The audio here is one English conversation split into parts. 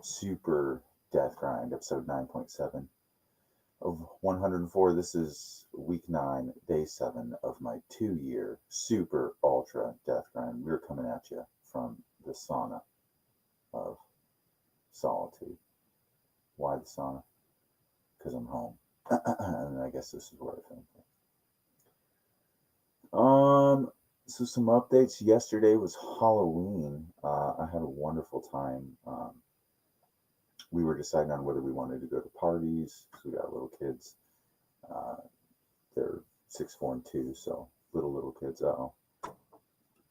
Super Death Grind, episode 9.7 of 104. This is week 9, day 7 of my 2 year super ultra death grind. We're coming at you from the sauna of solitude. Why the sauna? Because I'm home. And I guess this is where I film. So some updates. Yesterday was Halloween. I had a wonderful time. We were deciding on whether we wanted to go to parties. We got little kids. Uh, they're 6, 4, and 2, so little kids. Oh,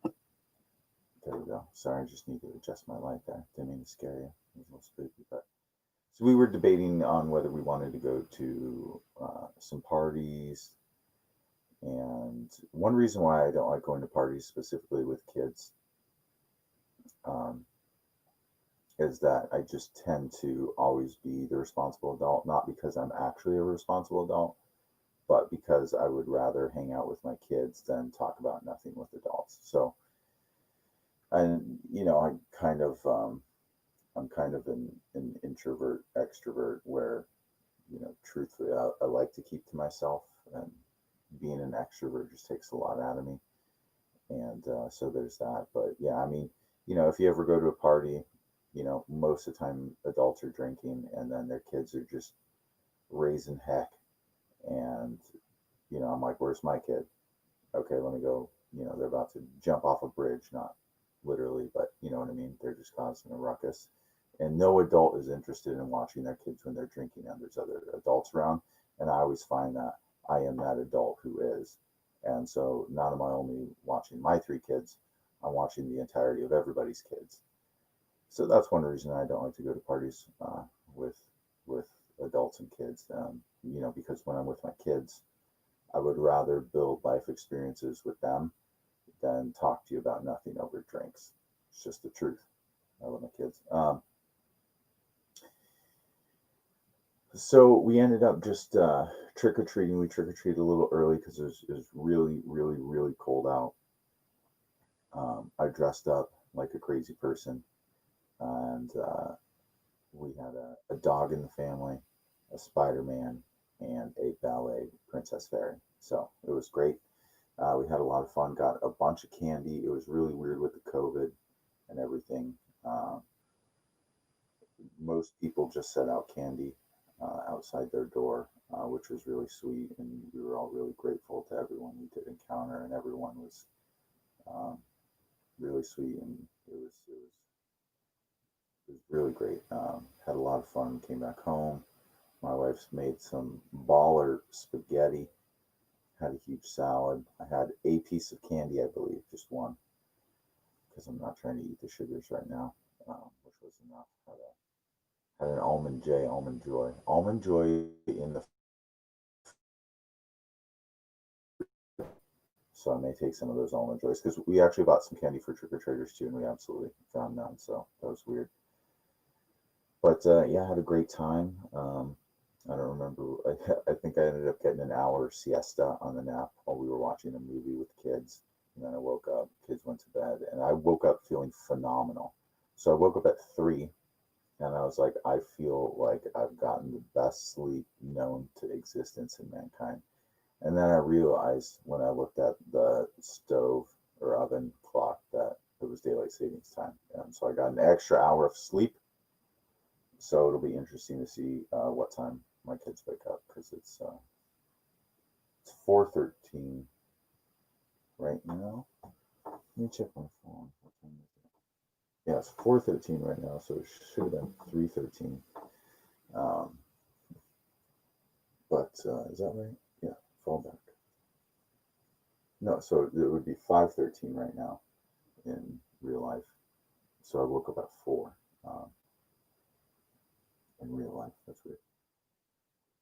there we go. Sorry, I just need to adjust my light there. Didn't mean to scare you. It was a little spooky, but so we were debating on whether we wanted to go to some parties. And one reason why I don't like going to parties specifically with kids um, is that I just tend to always be the responsible adult, not because I'm actually a responsible adult, but because I would rather hang out with my kids than talk about nothing with adults. So, and I I'm kind of an introvert extrovert where, truthfully, I like to keep to myself, and being an extrovert just takes a lot out of me. And so there's that. But yeah, I mean, if you ever go to a party, most of the time adults are drinking and then their kids are just raising heck. And, I'm like, where's my kid? Okay, let me go. They're about to jump off a bridge, not literally, but you know what I mean? They're just causing a ruckus. And no adult is interested in watching their kids when they're drinking and there's other adults around. And I always find that I am that adult who is. And so not am I only watching my 3 kids, I'm watching the entirety of everybody's kids. So that's one reason I don't like to go to parties with with adults and kids. Because when I'm with my kids, I would rather build life experiences with them than talk to you about nothing over drinks. It's just the truth. I love my kids. So we ended up just trick or treating. We trick or treated a little early because it was really, really, really cold out. I dressed up like a crazy person, and we had a dog in the family, a Spider Man, and a ballet Princess Fairy. So it was great. We had a lot of fun. Got a bunch of candy. It was really weird with the COVID and everything. Uh, Most people just set out candy outside their door, which was really sweet, and we were all really grateful to everyone we did encounter, and everyone was um, really sweet, and it was really great. Had a lot of fun. Came back home. My wife's made some baller spaghetti. Had a huge salad. I had a piece of candy, I believe, just one, because I'm not trying to eat the sugars right now, which was enough. Had an almond joy, in the. So I may take some of those almond joys because we actually bought some candy for trick or treaters too, and we absolutely found none. So that was weird. But yeah, I had a great time. I don't remember. I think I ended up getting an hour siesta on the nap while we were watching a movie with kids. And then I woke up, kids went to bed, and I woke up feeling phenomenal. So I woke up at 3, and I was like, I feel like I've gotten the best sleep known to existence in mankind. And then I realized when I looked at the stove or oven clock that it was daylight savings time. And so I got an extra hour of sleep. So it'll be interesting to see what time my kids wake up because it's 4:13 right now. Let me check my phone. What time is it? Yeah, it's 4:13 right now, so it should have been 3:13. Um, but is that right? Yeah, fall back. No, so it would be 5:13 right now in real life. So I woke up at 4 um, in real life. That's weird.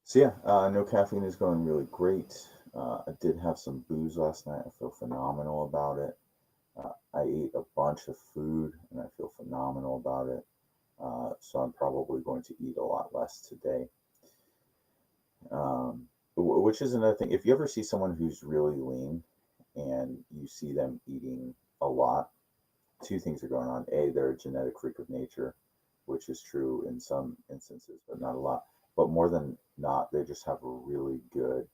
So yeah, no caffeine is going really great. I did have some booze last night. I feel phenomenal about it. I ate a bunch of food and I feel phenomenal about it. So I'm probably going to eat a lot less today. Which is another thing. If you ever see someone who's really lean and you see them eating a lot, 2 things are going on. A, they're a genetic freak of nature, which is true in some instances, but not a lot. But more than not, they just have a really good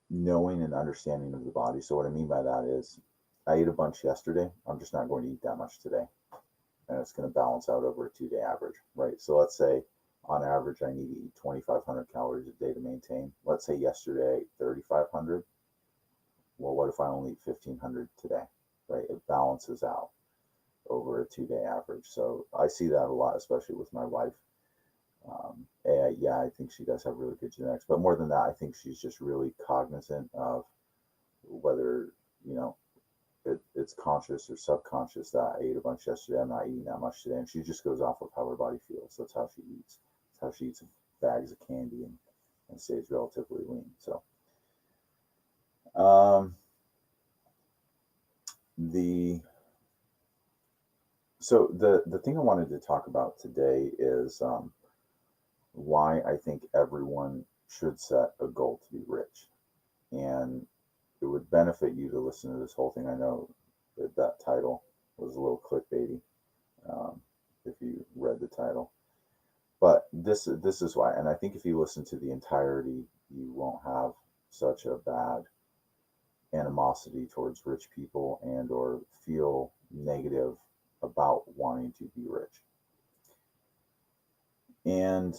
knowing and understanding of the body. So what I mean by that is I ate a bunch yesterday. I'm just not going to eat that much today. And it's going to balance out over a 2 day average, right? So let's say on average, I need to eat 2,500 calories a day to maintain. Let's say yesterday, 3,500. Well, what if I only eat 1,500 today, right? It balances out over a 2 day average. So I see that a lot, especially with my wife. Yeah, I think she does have really good genetics, but more than that, I think she's just really cognizant of whether, you know, it's conscious or subconscious that I ate a bunch yesterday. I'm not eating that much today. And she just goes off of how her body feels. That's how she eats. That's how she eats bags of candy and stays relatively lean. So, um, the the thing I wanted to talk about today is why I think everyone should set a goal to be rich. And it would benefit you to listen to this whole thing. I know that that title was a little clickbaity, um, if you read the title, but this is why. And I think if you listen to the entirety, you won't have such a bad animosity towards rich people and or feel negative about wanting to be rich. And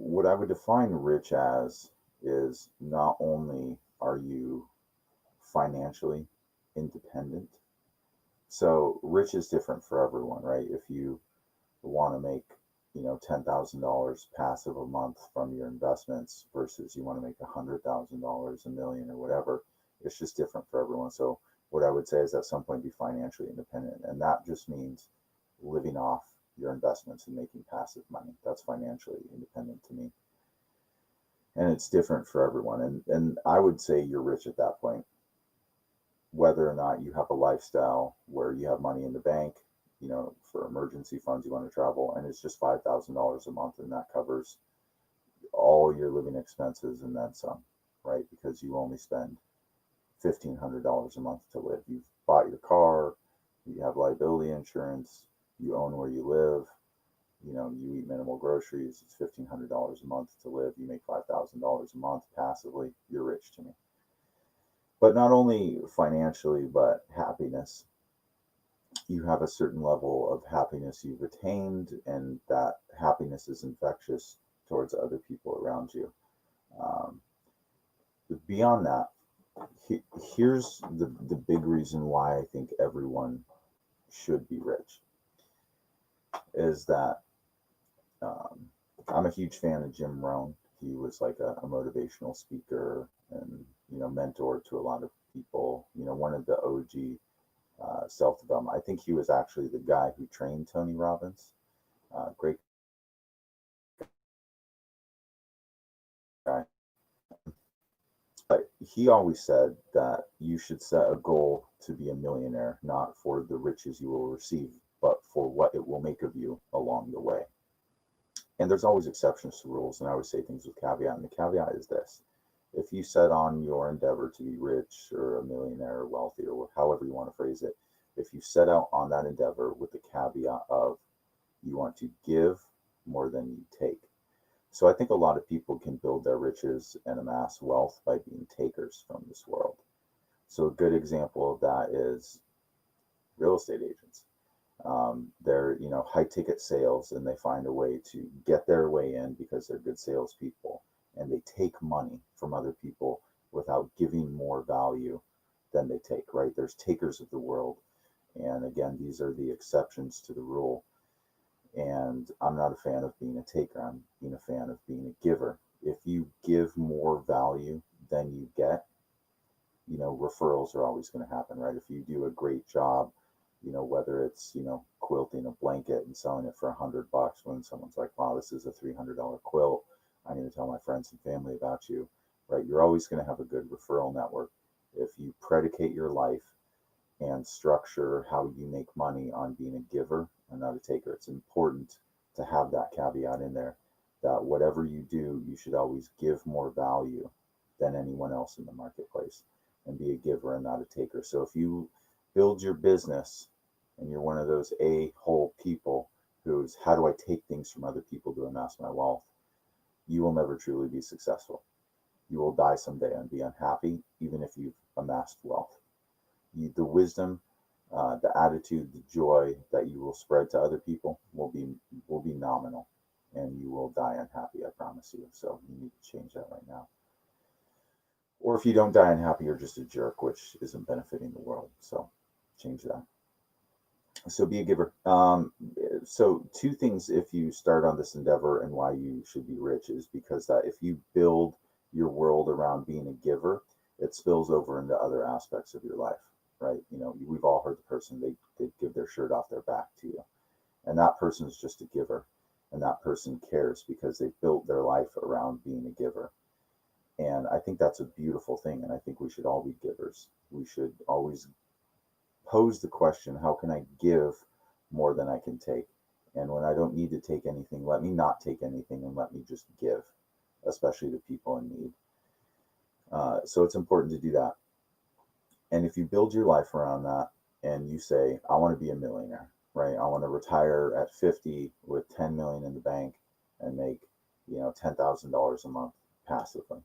what I would define rich as is not only are you financially independent. So rich is different for everyone, right? If you want to make, $10,000 passive a month from your investments versus you want to make $100,000, a million, or whatever, it's just different for everyone. So what I would say is at some point be financially independent, and that just means living off your investments and making passive money. That's financially independent to me, and it's different for everyone. And I would say you're rich at that point, whether or not you have a lifestyle where you have money in the bank, for emergency funds, you want to travel, and it's just $5,000 a month, and that covers all your living expenses and then some, right? Because you only spend $1,500 a month to live. You've bought your car, you have liability insurance, you own where you live, you eat minimal groceries. It's $1,500 a month to live. You make $5,000 a month passively. You're rich to me. But not only financially, but happiness. You have a certain level of happiness you've attained, and that happiness is infectious towards other people around you. Um, Beyond that, here's the big reason why I think everyone should be rich is that um, I'm a huge fan of Jim Rohn. He was like a motivational speaker and mentor to a lot of people. One of the OG self development. I think he was actually the guy who trained Tony Robbins. Great guy. But he always said that you should set a goal to be a millionaire, not for the riches you will receive, but for what it will make of you along the way. And there's always exceptions to rules, and I always say things with caveat. And the caveat is this: if you set on your endeavor to be rich or a millionaire or wealthy or however you want to phrase it, if you set out on that endeavor with the caveat of you want to give more than you take. So I think a lot of people can build their riches and amass wealth by being takers from this world. So a good example of that is real estate agents. They're high ticket sales, and they find a way to get their way in because they're good salespeople, and they take money from other people without giving more value than they take. Right? There's takers of the world, and again, these are the exceptions to the rule. And I'm not a fan of being a taker. I'm being a fan of being a giver. If you give more value than you get, referrals are always going to happen, right? If you do a great job, whether it's, quilting a blanket and selling it for $100, when someone's like, wow, this is a $300 quilt, I'm going to tell my friends and family about you, right? You're always going to have a good referral network. If you predicate your life and structure how you make money on being a giver and not a taker, it's important to have that caveat in there that whatever you do, you should always give more value than anyone else in the marketplace and be a giver and not a taker. So if you build your business and you're one of those a-hole people who's, how do I take things from other people to amass my wealth? You will never truly be successful. You will die someday and be unhappy, even if you've amassed wealth. The wisdom, the attitude, the joy that you will spread to other people will be nominal, and you will die unhappy. I promise you. So you need to change that right now. Or if you don't die unhappy, you're just a jerk, which isn't benefiting the world. So change that. So be a giver. So two things if you start on this endeavor and why you should be rich is because that if you build your world around being a giver, it spills over into other aspects of your life, right? You know, we've all heard the person they give their shirt off their back to you, and that person is just a giver, and that person cares because they built their life around being a giver. And I think that's a beautiful thing, and I think we should all be givers. We should always pose the question, how can I give more than I can take? And when I don't need to take anything, let me not take anything and let me just give, especially to people in need. So it's important to do that. And if you build your life around that and you say, I want to be a millionaire, right? I want to retire at 50 with 10 million in the bank and make, $10,000 a month passively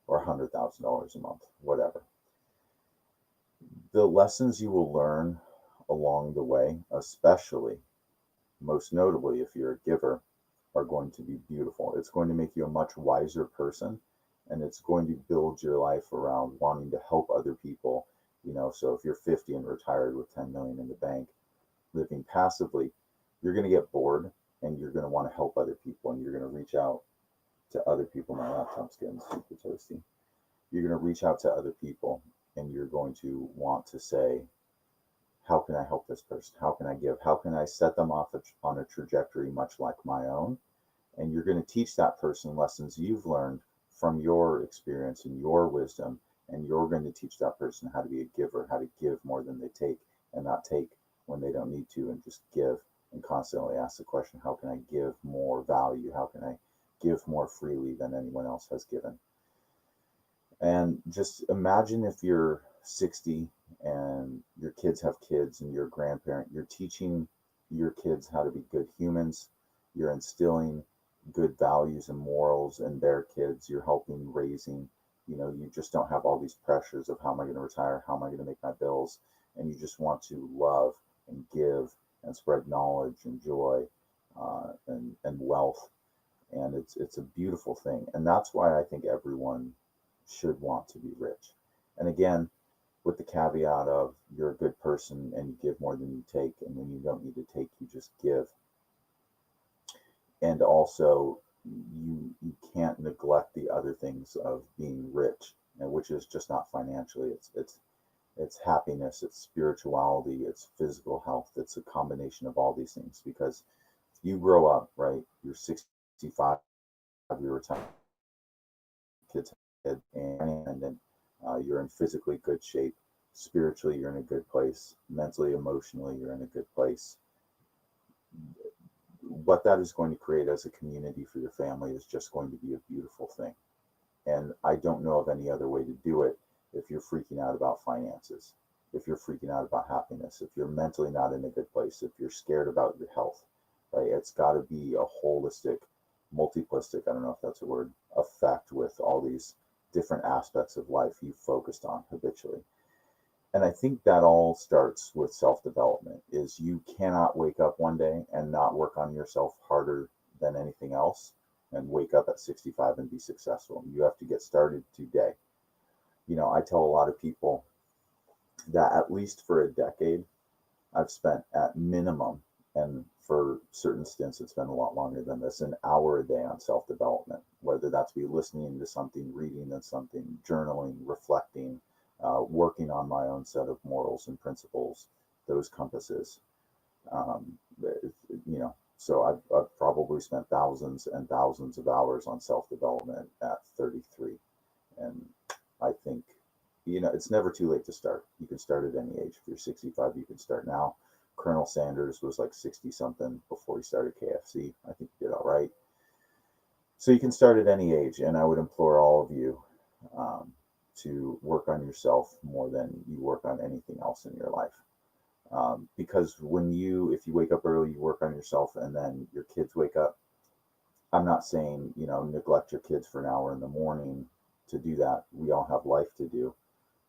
or $100,000 a month, whatever. The lessons you will learn along the way, especially most notably if you're a giver, are going to be beautiful. It's going to make you a much wiser person, and it's going to build your life around wanting to help other people. So if you're 50 and retired with 10 million in the bank, living passively, you're going to get bored and you're going to want to help other people, and you're going to reach out to other people. My laptop's getting super toasty. You're going to reach out to other people and you're going to want to say, how can I help this person? How can I give? How can I set them off on a trajectory much like my own? And you're going to teach that person lessons you've learned from your experience and your wisdom. And you're going to teach that person how to be a giver, how to give more than they take and not take when they don't need to, and just give and constantly ask the question, how can I give more value? How can I give more freely than anyone else has given? And just imagine if you're 60 and your kids have kids and you're a grandparent, you're teaching your kids how to be good humans, you're instilling good values and morals in their kids, you're helping raising, you just don't have all these pressures of how am I going to retire, how am I going to make my bills, and you just want to love and give and spread knowledge and joy and wealth. And it's a beautiful thing. And that's why I think everyone should want to be rich. And again, with the caveat of you're a good person and you give more than you take, and when you don't need to take, you just give. And also, you can't neglect the other things of being rich, and which is just not financially. It's happiness, it's spirituality, it's physical health. It's a combination of all these things. Because you grow up, right? You're 65, you're retired, kids have kids, and you're in physically good shape. Spiritually, you're in a good place. Mentally, emotionally, you're in a good place. What that is going to create as a community for your family is just going to be a beautiful thing. And I don't know of any other way to do it if you're freaking out about finances, if you're freaking out about happiness, if you're mentally not in a good place, if you're scared about your health, right? It's got to be a holistic, multiplistic, I don't know if that's a word, effect with all these different aspects of life you've focused on habitually. And I think that all starts with self-development. Is you cannot wake up one day and not work on yourself harder than anything else and wake up at 65 and be successful. You have to get started today. I tell a lot of people that at least for a decade, I've spent at minimum, and for certain stints, it's been a lot longer than this, an hour a day on self development, whether that's be listening to something, reading to something, journaling, reflecting, working on my own set of morals and principles, those compasses. Um, so I've probably spent thousands and thousands of hours on self development at 33. And I think, it's never too late to start. You can start at any age. If you're 65, you can start now. Colonel Sanders was like 60 something before he started KFC. I think he did all right. So you can start at any age. And I would implore all of you, um, to work on yourself more than you work on anything else in your life. Because if you wake up early, you work on yourself, and then your kids wake up. I'm not saying, neglect your kids for an hour in the morning to do that. We all have life to do.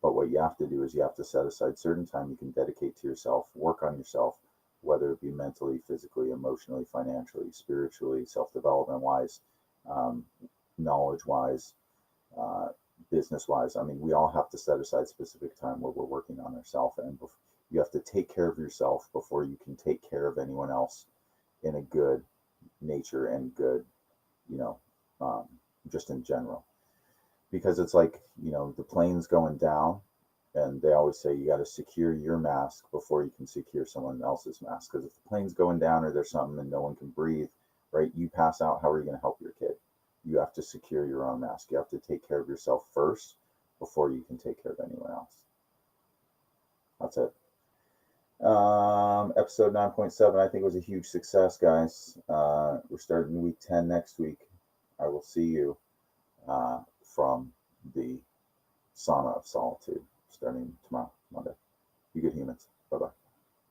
But what you have to do is you have to set aside certain time you can dedicate to yourself, work on yourself, whether it be mentally, physically, emotionally, financially, spiritually, self-development wise, um, knowledge wise, uh, business wise. I mean, we all have to set aside specific time where we're working on ourselves, and you have to take care of yourself before you can take care of anyone else in a good nature and good, you know, um, just in general. Because it's like, the plane's going down, and they always say you got to secure your mask before you can secure someone else's mask. Because if the plane's going down or there's something and no one can breathe, right, you pass out, how are you going to help your kid? You have to secure your own mask. You have to take care of yourself first before you can take care of anyone else. That's it. Episode 9.7, I think, was a huge success, guys. We're starting week 10 next week. I will see you from the sauna of solitude starting tomorrow, Monday. You good humans. Bye bye.